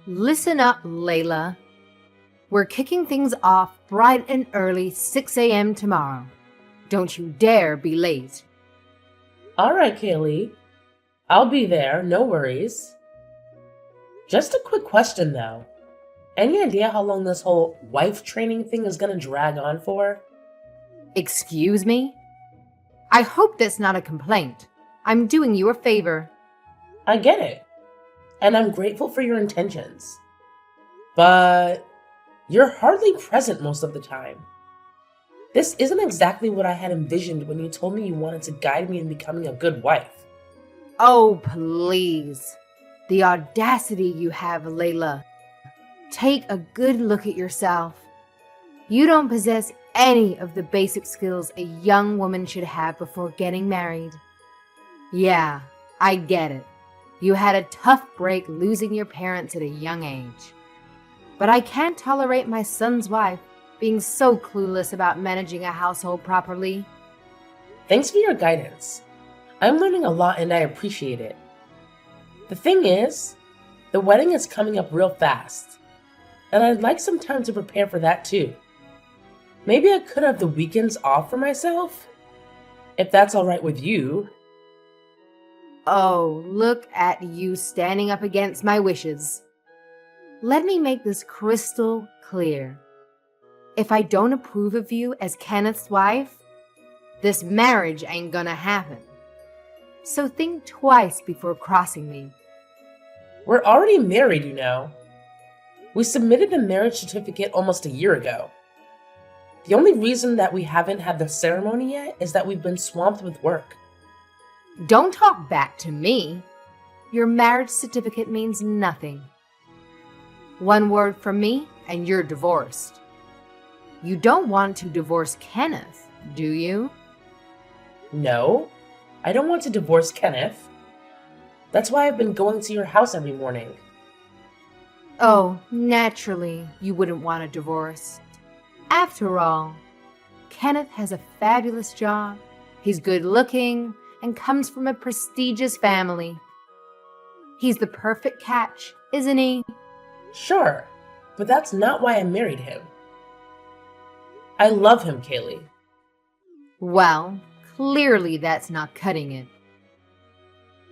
Listen up, Layla. We're kicking things off bright and early 6 a.m. tomorrow. Don't you dare be late. All right, Kaylee. I'll be there, no worries. Just a quick question, though. Any idea how long this whole wife training thing is going to drag on for? Excuse me? I hope that's not a complaint. I'm doing you a favor. I get it. And I'm grateful for your intentions. But you're hardly present most of the time. This isn't exactly what I had envisioned when you told me you wanted to guide me in becoming a good wife. Oh, please. The audacity you have, Layla. Take a good look at yourself. You don't possess any of the basic skills a young woman should have before getting married. Yeah, I get it. You had a tough break losing your parents at a young age. But I can't tolerate my son's wife being so clueless about managing a household properly. Thanks for your guidance. I'm learning a lot and I appreciate it. The thing is, the wedding is coming up real fast, and I'd like some time to prepare for that too. Maybe I could have the weekends off for myself, if that's all right with you. Oh, look at you standing up against my wishes. Let me make this crystal clear. If I don't approve of you as Kenneth's wife, this marriage ain't gonna happen. So think twice before crossing me. We're already married, you know. We submitted the marriage certificate almost a year ago. The only reason that we haven't had the ceremony yet is that we've been swamped with work. Don't talk back to me. Your marriage certificate means nothing. One word from me and you're divorced. You don't want to divorce Kenneth, do you? No, I don't want to divorce Kenneth. That's why I've been going to your house every morning. Oh, naturally, you wouldn't want a divorce. After all, Kenneth has a fabulous job. He's good looking and comes from a prestigious family. He's the perfect catch, isn't he? Sure, but that's not why I married him. I love him, Kaylee. Well, clearly that's not cutting it.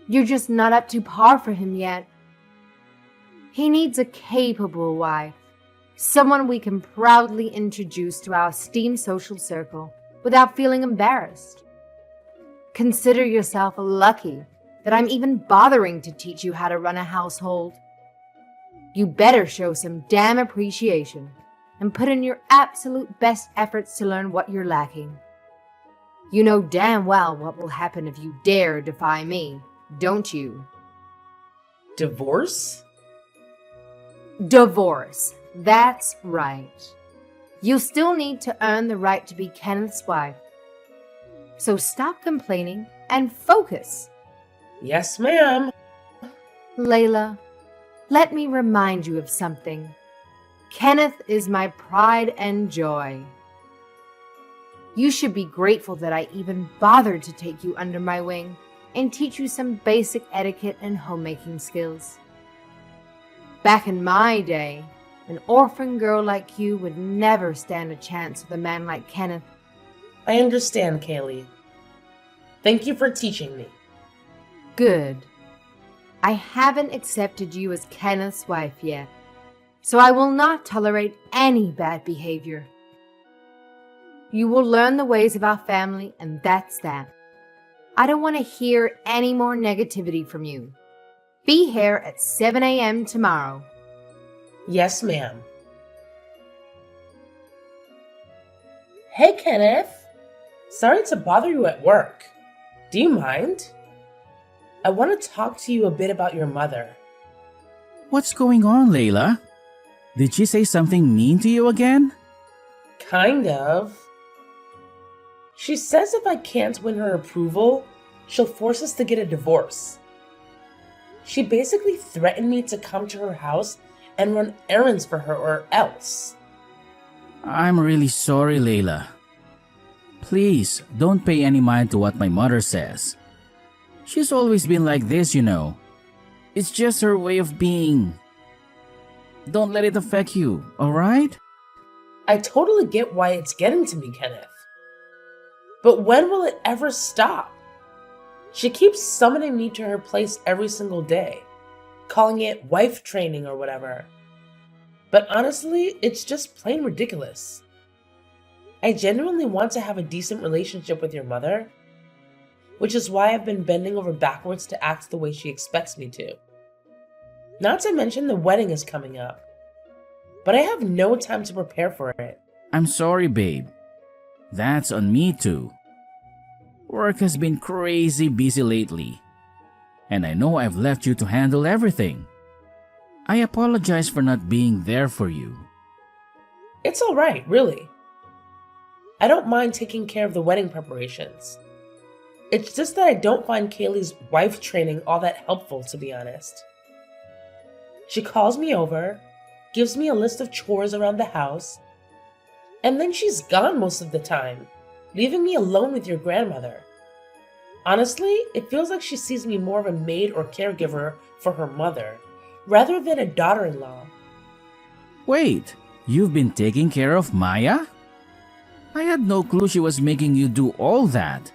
You're just not up to par for him yet. He needs a capable wife, someone we can proudly introduce to our esteemed social circle without feeling embarrassed. Consider yourself lucky that I'm even bothering to teach you how to run a household. You better show some damn appreciation and put in your absolute best efforts to learn what you're lacking. You know damn well what will happen if you dare defy me, don't you? Divorce? Divorce. That's right. You still need to earn the right to be Kenneth's wife. So stop complaining and focus. Yes, ma'am. Layla, let me remind you of something. Kenneth is my pride and joy. You should be grateful that I even bothered to take you under my wing and teach you some basic etiquette and homemaking skills. Back in my day, an orphan girl like you would never stand a chance with a man like Kenneth. I understand, Kaylee. Thank you for teaching me. Good. I haven't accepted you as Kenneth's wife yet, so I will not tolerate any bad behavior. You will learn the ways of our family, and that's that. I don't want to hear any more negativity from you. Be here at 7 a.m. tomorrow. Yes, ma'am. Hey, Kenneth. Sorry to bother you at work. Do you mind? I want to talk to you a bit about your mother. What's going on, Layla? Did she say something mean to you again? Kind of. She says if I can't win her approval, she'll force us to get a divorce. She basically threatened me to come to her house and run errands for her or else. I'm really sorry, Layla. Please, don't pay any mind to what my mother says. She's always been like this, you know. It's just her way of being. Don't let it affect you, alright? I totally get why it's getting to me, Kenneth. But when will it ever stop? She keeps summoning me to her place every single day, calling it wife training or whatever. But honestly, it's just plain ridiculous. I genuinely want to have a decent relationship with your mother, which is why I've been bending over backwards to act the way she expects me to. Not to mention the wedding is coming up, but I have no time to prepare for it. I'm sorry, babe. That's on me too. Work has been crazy busy lately, and I know I've left you to handle everything. I apologize for not being there for you. It's alright, really. I don't mind taking care of the wedding preparations. It's just that I don't find Kaylee's wife training all that helpful, to be honest. She calls me over, gives me a list of chores around the house, and then she's gone most of the time, leaving me alone with your grandmother. Honestly, it feels like she sees me more of a maid or caregiver for her mother, rather than a daughter-in-law. Wait, you've been taking care of Maya? I had no clue she was making you do all that.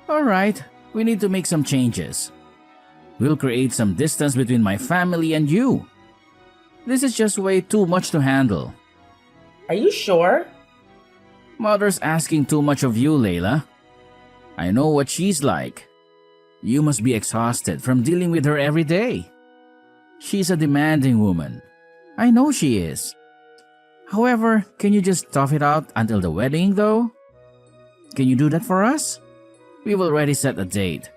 Alright, we need to make some changes. We'll create some distance between my family and you. This is just way too much to handle. Are you sure? Mother's asking too much of you, Layla. I know what she's like. You must be exhausted from dealing with her every day. She's a demanding woman. I know she is. However, can you just tough it out until the wedding, though? Can you do that for us? We've already set a date,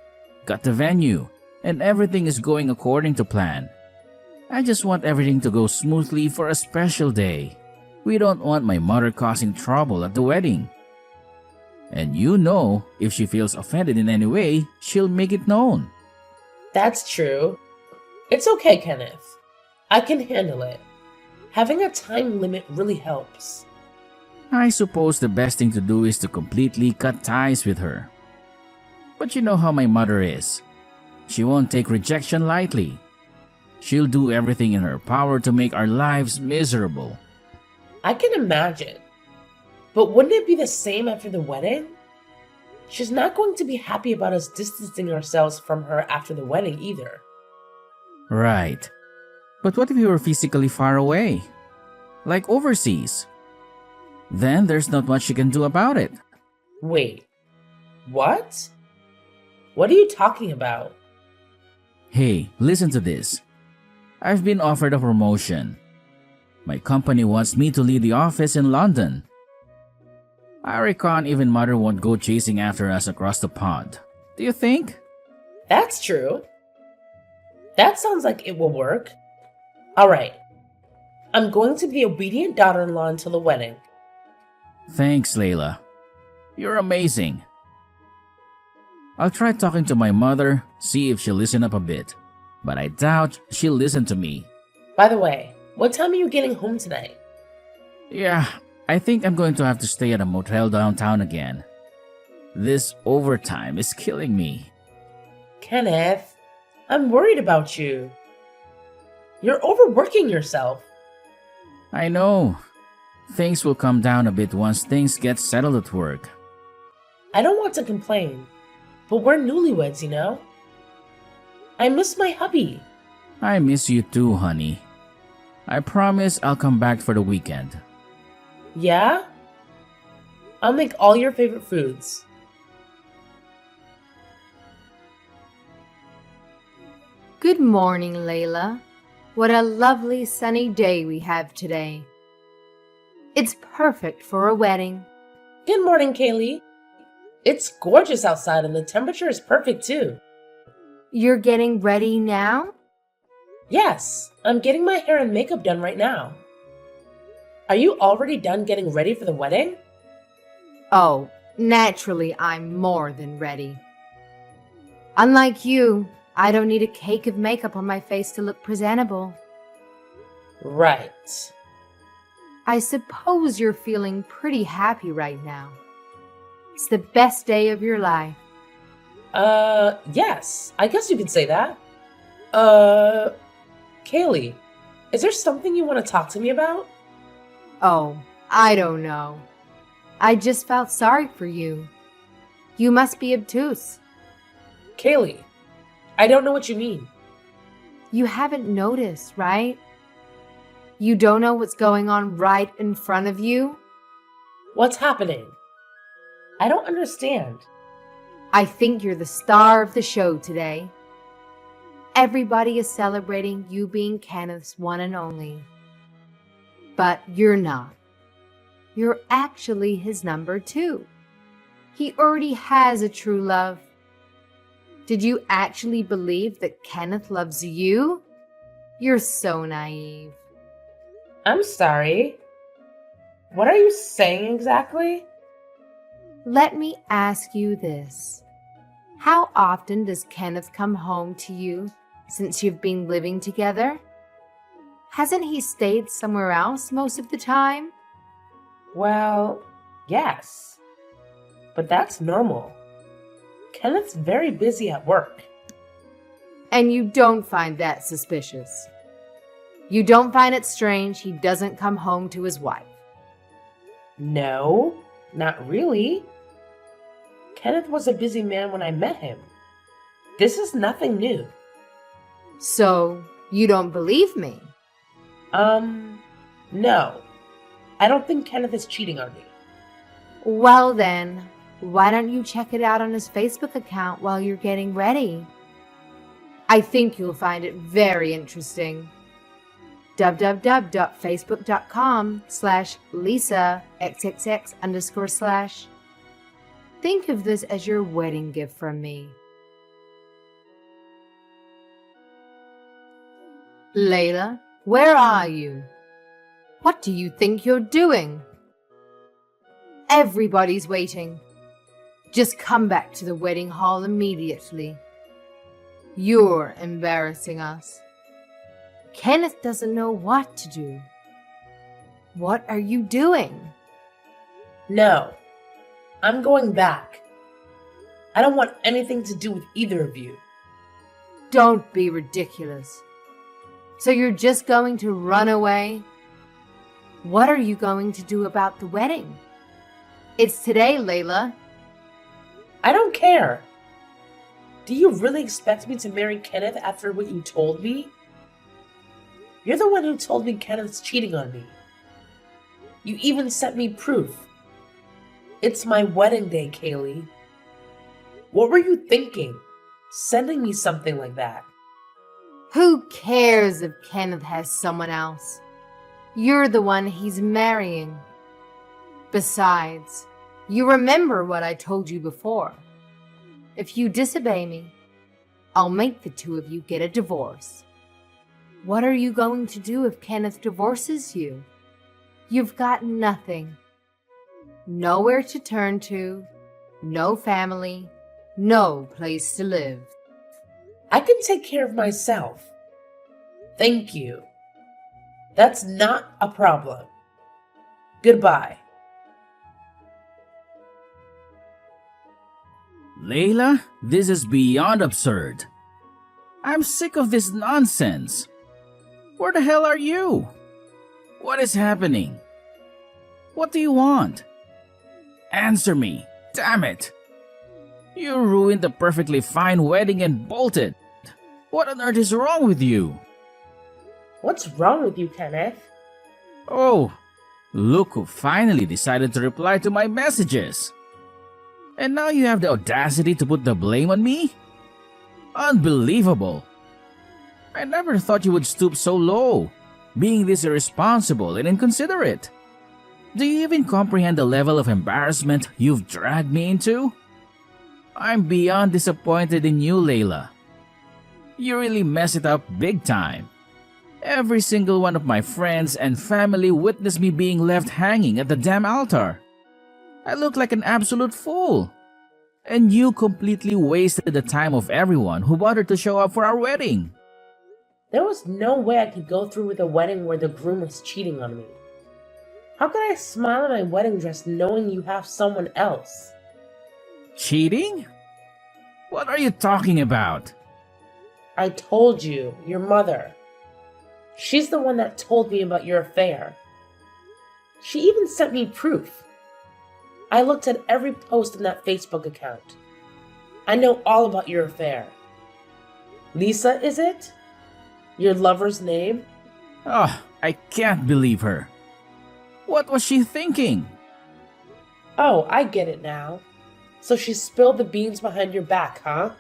got the venue, and everything is going according to plan. I just want everything to go smoothly for a special day. We don't want my mother causing trouble at the wedding. And you know, if she feels offended in any way, she'll make it known. That's true. It's okay, Kenneth. I can handle it. Having a time limit really helps. I suppose the best thing to do is to completely cut ties with her. But you know how my mother is. She won't take rejection lightly. She'll do everything in her power to make our lives miserable. I can imagine. But wouldn't it be the same after the wedding? She's not going to be happy about us distancing ourselves from her after the wedding either. Right. But what if you were physically far away? Like overseas? Then there's not much you can do about it. Wait. What? What are you talking about? Hey, listen to this. I've been offered a promotion. My company wants me to lead the office in London. I reckon even mother won't go chasing after us across the pond. Do you think? That's true. That sounds like it will work. Alright. I'm going to be the obedient daughter-in-law until the wedding. Thanks, Layla. You're amazing. I'll try talking to my mother, see if she'll listen up a bit. But I doubt she'll listen to me. By the way, what time are you getting home tonight? Yeah, I think I'm going to have to stay at a motel downtown again. This overtime is killing me. Kenneth, I'm worried about you. You're overworking yourself. I know. Things will calm down a bit once things get settled at work. I don't want to complain, but we're newlyweds, you know? I miss my hubby. I miss you too, honey. I promise I'll come back for the weekend. Yeah? I'll make all your favorite foods. Good morning, Layla. What a lovely sunny day we have today. It's perfect for a wedding. Good morning, Kaylee. It's gorgeous outside and the temperature is perfect too. You're getting ready now? Yes, I'm getting my hair and makeup done right now. Are you already done getting ready for the wedding? Oh, naturally, I'm more than ready. Unlike you, I don't need a cake of makeup on my face to look presentable. Right. I suppose you're feeling pretty happy right now. It's the best day of your life. Yes, I guess you could say that. Kaylee, Is there something you want to talk to me about? Oh, I don't know. I just felt sorry for you. You must be obtuse. Kaylee, I don't know what you mean. You haven't noticed, right? You don't know what's going on right in front of you? What's happening? I don't understand. I think you're the star of the show today. Everybody is celebrating you being Kenneth's one and only. But you're not. You're actually his number 2. He already has a true love. Did you actually believe that Kenneth loves you? You're so naive. I'm sorry. What are you saying exactly? Let me ask you this. How often does Kenneth come home to you since you've been living together? Hasn't he stayed somewhere else most of the time? Well, yes. But that's normal. Kenneth's very busy at work. And you don't find that suspicious. You don't find it strange he doesn't come home to his wife. No, not really. Kenneth was a busy man when I met him. This is nothing new. So, you don't believe me? No. I don't think Kenneth is cheating on me. Well then, why don't you check it out on his Facebook account while you're getting ready? I think you'll find it very interesting. www.facebook.com/LisaXXX_/. Think of this as your wedding gift from me. Layla, where are you? What do you think you're doing? Everybody's waiting. Just come back to the wedding hall immediately. You're embarrassing us. Kenneth doesn't know what to do. What are you doing? No. I'm going back. I don't want anything to do with either of you. Don't be ridiculous. So you're just going to run away? What are you going to do about the wedding? It's today, Layla. I don't care. Do you really expect me to marry Kenneth after what you told me? You're the one who told me Kenneth's cheating on me. You even sent me proof. It's my wedding day, Kaylee. What were you thinking, sending me something like that? Who cares if Kenneth has someone else? You're the one he's marrying. Besides, you remember what I told you before. If you disobey me, I'll make the two of you get a divorce. What are you going to do if Kenneth divorces you? You've got nothing. Nowhere to turn to, no family, no place to live. I can take care of myself. Thank you. That's not a problem. Goodbye. Layla, this is beyond absurd. I'm sick of this nonsense. Where the hell are you? What is happening? What do you want? Answer me, damn it. You ruined the perfectly fine wedding and bolted. What on earth is wrong with you? What's wrong with you, Kenneth? Oh, look who finally decided to reply to my messages. And now you have the audacity to put the blame on me? Unbelievable. I never thought you would stoop so low, being this irresponsible and inconsiderate. Do you even comprehend the level of embarrassment you've dragged me into? I'm beyond disappointed in you, Layla. You really messed it up big time. Every single one of my friends and family witnessed me being left hanging at the damn altar. I look like an absolute fool. And you completely wasted the time of everyone who bothered to show up for our wedding. There was no way I could go through with a wedding where the groom was cheating on me. How could I smile in my wedding dress knowing you have someone else? Cheating? What are you talking about? I told you, your mother. She's the one that told me about your affair. She even sent me proof. I looked at every post in that Facebook account. I know all about your affair. Lisa, is it? Your lover's name? Oh, I can't believe her. What was she thinking? Oh, I get it now. So she spilled the beans behind your back, huh?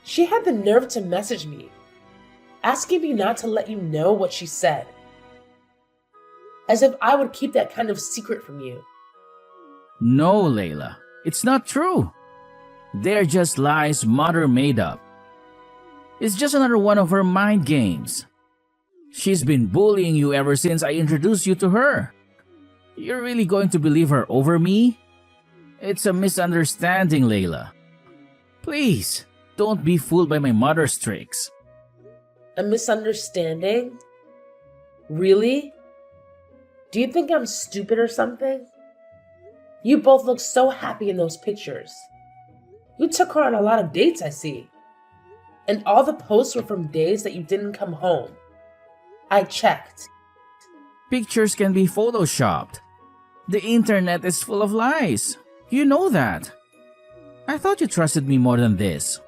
She had the nerve to message me, asking me not to let you know what she said. As if I would keep that kind of secret from you. No, Layla, it's not true. They're just lies Mother made up. It's just another one of her mind games. She's been bullying you ever since I introduced you to her. You're really going to believe her over me? It's a misunderstanding, Layla. Please, don't be fooled by my mother's tricks. A misunderstanding? Really? Do you think I'm stupid or something? You both look so happy in those pictures. You took her on a lot of dates, I see. And all the posts were from days that you didn't come home. I checked. Pictures can be photoshopped. The internet is full of lies. You know that. I thought you trusted me more than this.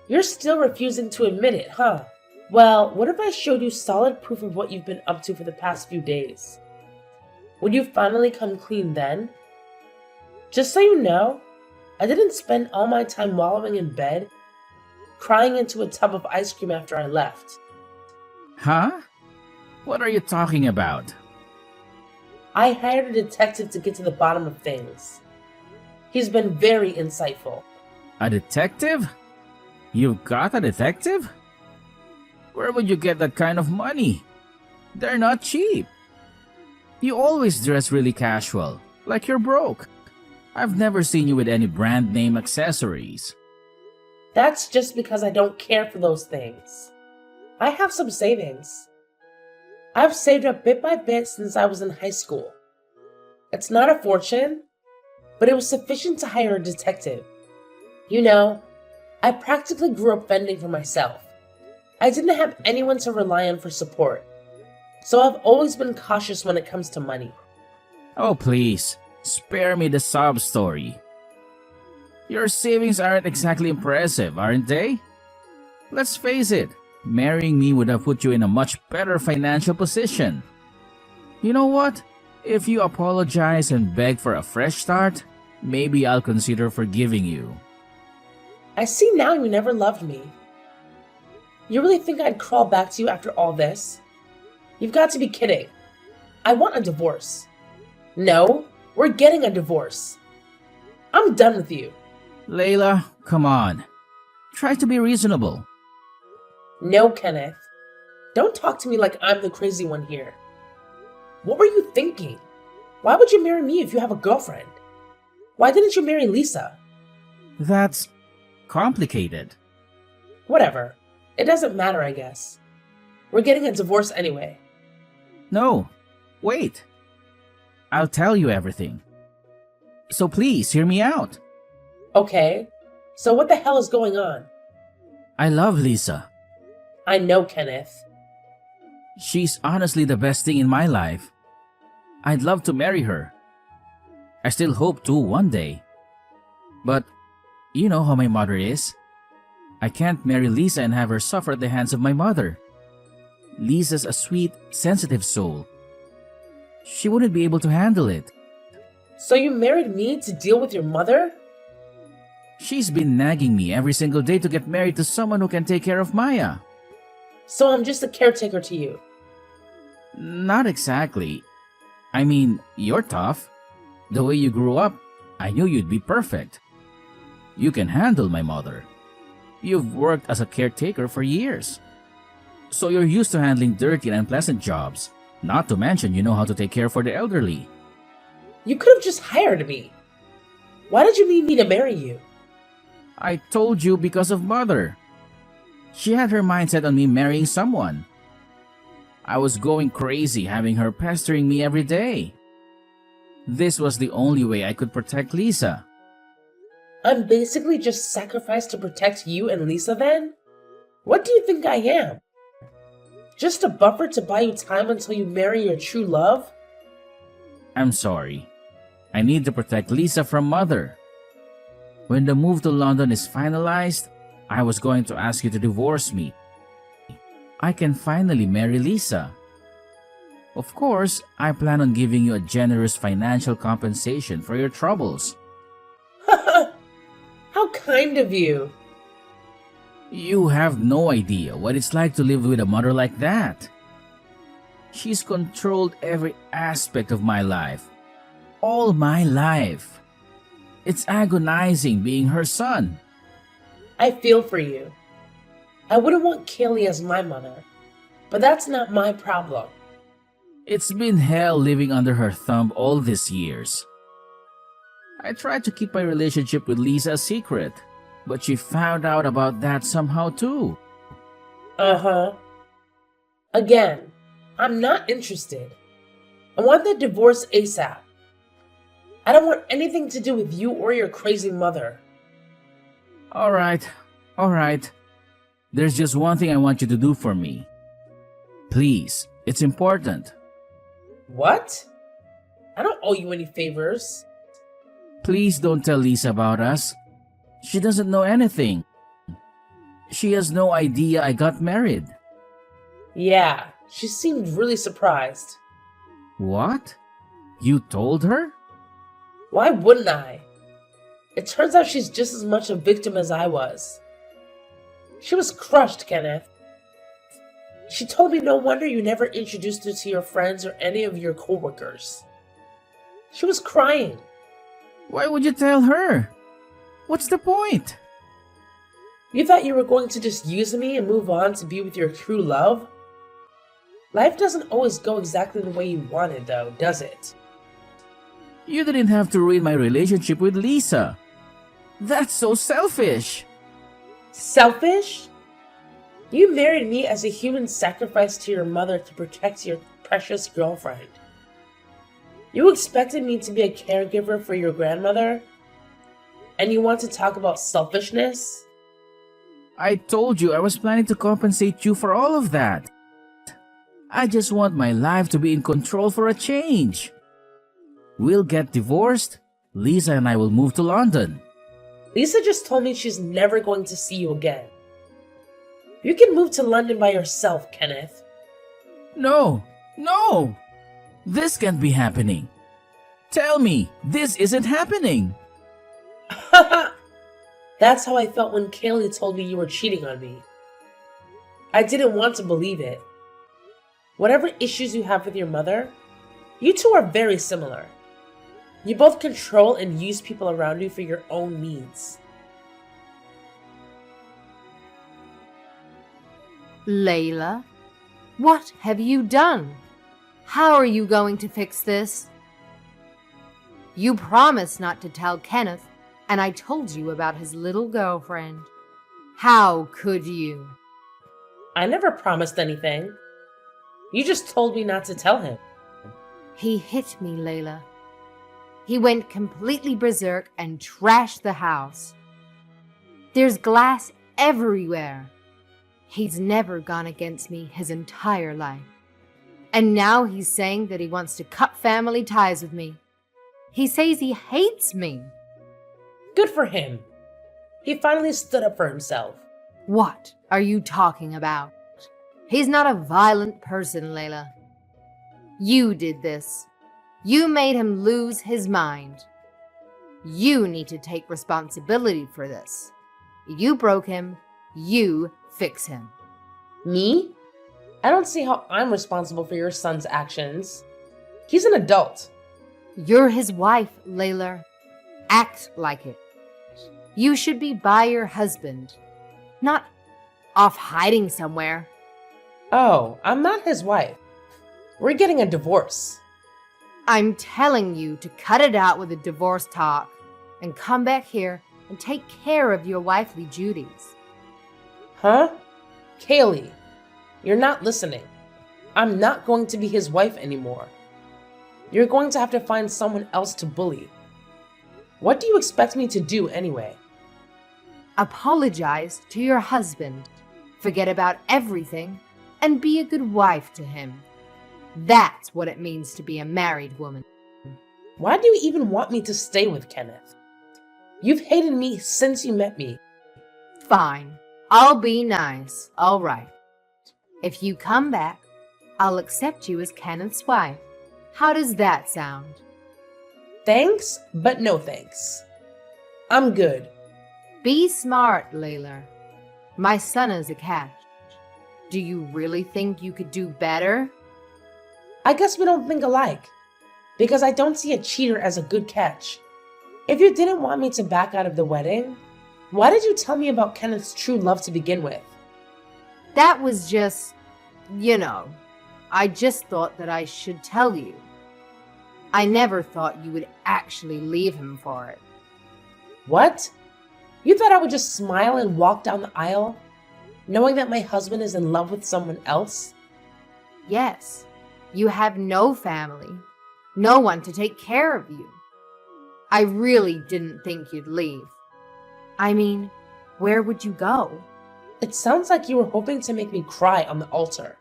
You're still refusing to admit it, huh? Well, what if I showed you solid proof of what you've been up to for the past few days? Would you finally come clean then? Just so you know, I didn't spend all my time wallowing in bed, crying into a tub of ice cream after I left. Huh? What are you talking about? I hired a detective to get to the bottom of things. He's been very insightful. A detective? You got a detective? Where would you get that kind of money? They're not cheap. You always dress really casual, like you're broke. I've never seen you with any brand name accessories. That's just because I don't care for those things. I have some savings. I've saved up bit by bit since I was in high school. It's not a fortune, but it was sufficient to hire a detective. You know, I practically grew up fending for myself. I didn't have anyone to rely on for support, so I've always been cautious when it comes to money. Oh please, spare me the sob story. Your savings aren't exactly impressive, aren't they? Let's face it, marrying me would have put you in a much better financial position. You know what? If you apologize and beg for a fresh start, maybe I'll consider forgiving you. I see now you never loved me. You really think I'd crawl back to you after all this? You've got to be kidding. I want a divorce. No, we're getting a divorce. I'm done with you. Layla, come on. Try to be reasonable. No, Kenneth. Don't talk to me like I'm the crazy one here. What were you thinking? Why would you marry me if you have a girlfriend? Why didn't you marry Lisa? That's complicated. Whatever. It doesn't matter, I guess. We're getting a divorce anyway. No, wait. I'll tell you everything. So please, hear me out. Okay, so what the hell is going on? I love Lisa. I know, Kenneth. She's honestly the best thing in my life. I'd love to marry her. I still hope to one day. But you know how my mother is. I can't marry Lisa and have her suffer at the hands of my mother. Lisa's a sweet, sensitive soul. She wouldn't be able to handle it. So you married me to deal with your mother? She's been nagging me every single day to get married to someone who can take care of Maya. So I'm just a caretaker to you. Not exactly. I mean, you're tough. The way you grew up, I knew you'd be perfect. You can handle my mother. You've worked as a caretaker for years. So you're used to handling dirty and unpleasant jobs. Not to mention you know how to take care for the elderly. You could have just hired me. Why did you need me to marry you? I told you because of mother. She had her mind set on me marrying someone. I was going crazy having her pestering me every day. This was the only way I could protect Lisa. I'm basically just sacrificed to protect you and Lisa then? What do you think I am? Just a buffer to buy you time until you marry your true love? I'm sorry. I need to protect Lisa from Mother. When the move to London is finalized, I was going to ask you to divorce me. I can finally marry Lisa. Of course, I plan on giving you a generous financial compensation for your troubles. How kind of you. You have no idea what it's like to live with a mother like that. She's controlled every aspect of my life. All my life. It's agonizing being her son. I feel for you. I wouldn't want Kaylee as my mother, but that's not my problem. It's been hell living under her thumb all these years. I tried to keep my relationship with Lisa a secret, but she found out about that somehow too. Uh-huh. Again, I'm not interested. I want the divorce ASAP. I don't want anything to do with you or your crazy mother. All right. There's just one thing I want you to do for me. Please, it's important. What? I don't owe you any favors. Please don't tell Lisa about us. She doesn't know anything. She has no idea I got married. Yeah, she seemed really surprised. What? You told her? Why wouldn't I? It turns out she's just as much a victim as I was. She was crushed, Kenneth. She told me no wonder you never introduced her to your friends or any of your coworkers. She was crying. Why would you tell her? What's the point? You thought you were going to just use me and move on to be with your true love? Life doesn't always go exactly the way you wanted, though, does it? You didn't have to ruin my relationship with Lisa. That's so selfish. Selfish? You married me as a human sacrifice to your mother to protect your precious girlfriend. You expected me to be a caregiver for your grandmother? And you want to talk about selfishness? I told you I was planning to compensate you for all of that. I just want my life to be in control for a change. We'll get divorced. Lisa and I will move to London. Lisa just told me she's never going to see you again. You can move to London by yourself, Kenneth. No! This can't be happening. Tell me, this isn't happening. That's how I felt when Kaylee told me you were cheating on me. I didn't want to believe it. Whatever issues you have with your mother, you two are very similar. You both control and use people around you for your own needs. Layla, what have you done? How are you going to fix this? You promised not to tell Kenneth, and I told you about his little girlfriend. How could you? I never promised anything. You just told me not to tell him. He hit me, Layla. He went completely berserk and trashed the house. There's glass everywhere. He's never gone against me his entire life. And now he's saying that he wants to cut family ties with me. He says he hates me. Good for him. He finally stood up for himself. What are you talking about? He's not a violent person, Layla. You did this. You made him lose his mind. You need to take responsibility for this. You broke him. You fix him. Me? I don't see how I'm responsible for your son's actions. He's an adult. You're his wife, Layla. Act like it. You should be by your husband, not off hiding somewhere. Oh, I'm not his wife. We're getting a divorce. I'm telling you to cut it out with the divorce talk and come back here and take care of your wifely duties. Huh? Kaylee, you're not listening. I'm not going to be his wife anymore. You're going to have to find someone else to bully. What do you expect me to do anyway? Apologize to your husband. Forget about everything and be a good wife to him. That's what it means to be a married woman. Why do you even want me to stay with Kenneth? You've hated me since you met me. Fine, I'll be nice, all right. If you come back, I'll accept you as Kenneth's wife. How does that sound? Thanks, but no thanks. I'm good. Be smart, Layla. My son is a catch. Do you really think you could do better? I guess we don't think alike, because I don't see a cheater as a good catch. If you didn't want me to back out of the wedding, why did you tell me about Kenneth's true love to begin with? That was just, I just thought that I should tell you. I never thought you would actually leave him for it. What? You thought I would just smile and walk down the aisle, knowing that my husband is in love with someone else? Yes, you have no family, no one to take care of you. I really didn't think you'd leave. I mean, where would you go? It sounds like you were hoping to make me cry on the altar.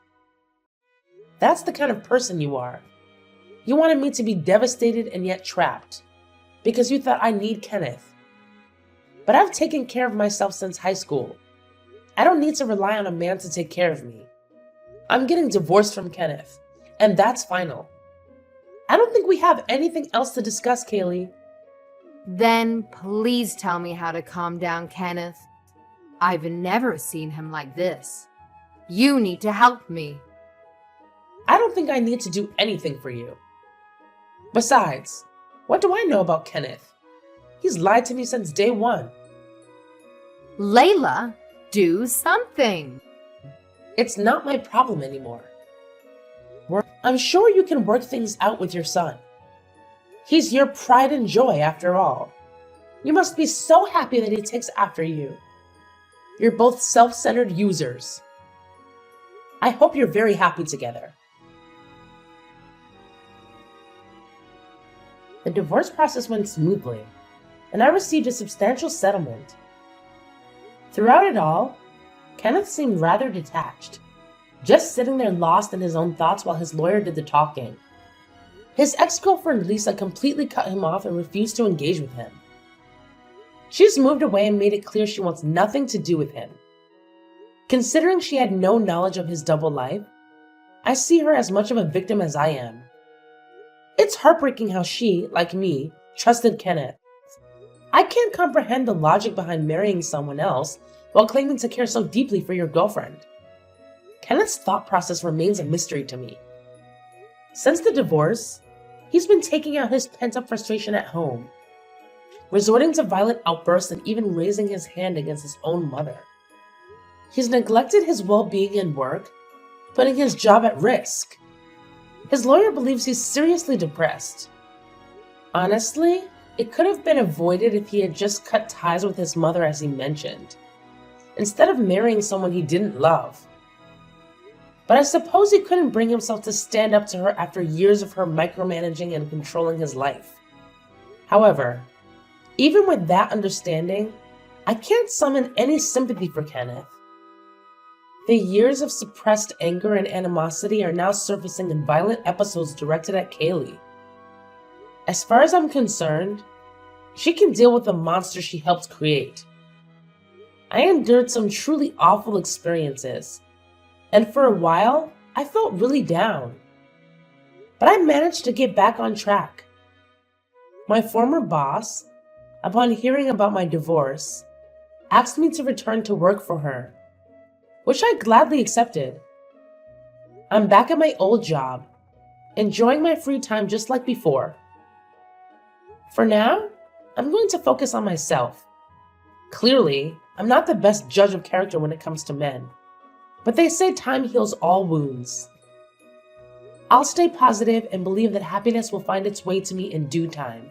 That's the kind of person you are. You wanted me to be devastated and yet trapped, because you thought I need Kenneth. But I've taken care of myself since high school. I don't need to rely on a man to take care of me. I'm getting divorced from Kenneth, and that's final. I don't think we have anything else to discuss, Kaylee. Then please tell me how to calm down, Kenneth. I've never seen him like this. You need to help me. I don't think I need to do anything for you. Besides, what do I know about Kenneth? He's lied to me since day one. Layla, do something. It's not my problem anymore. I'm sure you can work things out with your son. He's your pride and joy, after all. You must be so happy that he takes after you. You're both self-centered users. I hope you're very happy together. The divorce process went smoothly, and I received a substantial settlement. Throughout it all, Kenneth seemed rather detached, just sitting there lost in his own thoughts while his lawyer did the talking. His ex-girlfriend Lisa completely cut him off and refused to engage with him. She's moved away and made it clear she wants nothing to do with him. Considering she had no knowledge of his double life, I see her as much of a victim as I am. It's heartbreaking how she, like me, trusted Kenneth. I can't comprehend the logic behind marrying someone else while claiming to care so deeply for your girlfriend. Kenneth's thought process remains a mystery to me. Since the divorce, he's been taking out his pent-up frustration at home, resorting to violent outbursts and even raising his hand against his own mother. He's neglected his well-being and work, putting his job at risk. His lawyer believes he's seriously depressed. Honestly, it could have been avoided if he had just cut ties with his mother as he mentioned, instead of marrying someone he didn't love. But I suppose he couldn't bring himself to stand up to her after years of her micromanaging and controlling his life. However, even with that understanding, I can't summon any sympathy for Kenneth. The years of suppressed anger and animosity are now surfacing in violent episodes directed at Kaylee. As far as I'm concerned, she can deal with the monster she helped create. I endured some truly awful experiences, and for a while, I felt really down. But I managed to get back on track. My former boss, upon hearing about my divorce, asked me to return to work for her, which I gladly accepted. I'm back at my old job, enjoying my free time just like before. For now, I'm going to focus on myself. Clearly, I'm not the best judge of character when it comes to men, but they say time heals all wounds. I'll stay positive and believe that happiness will find its way to me in due time.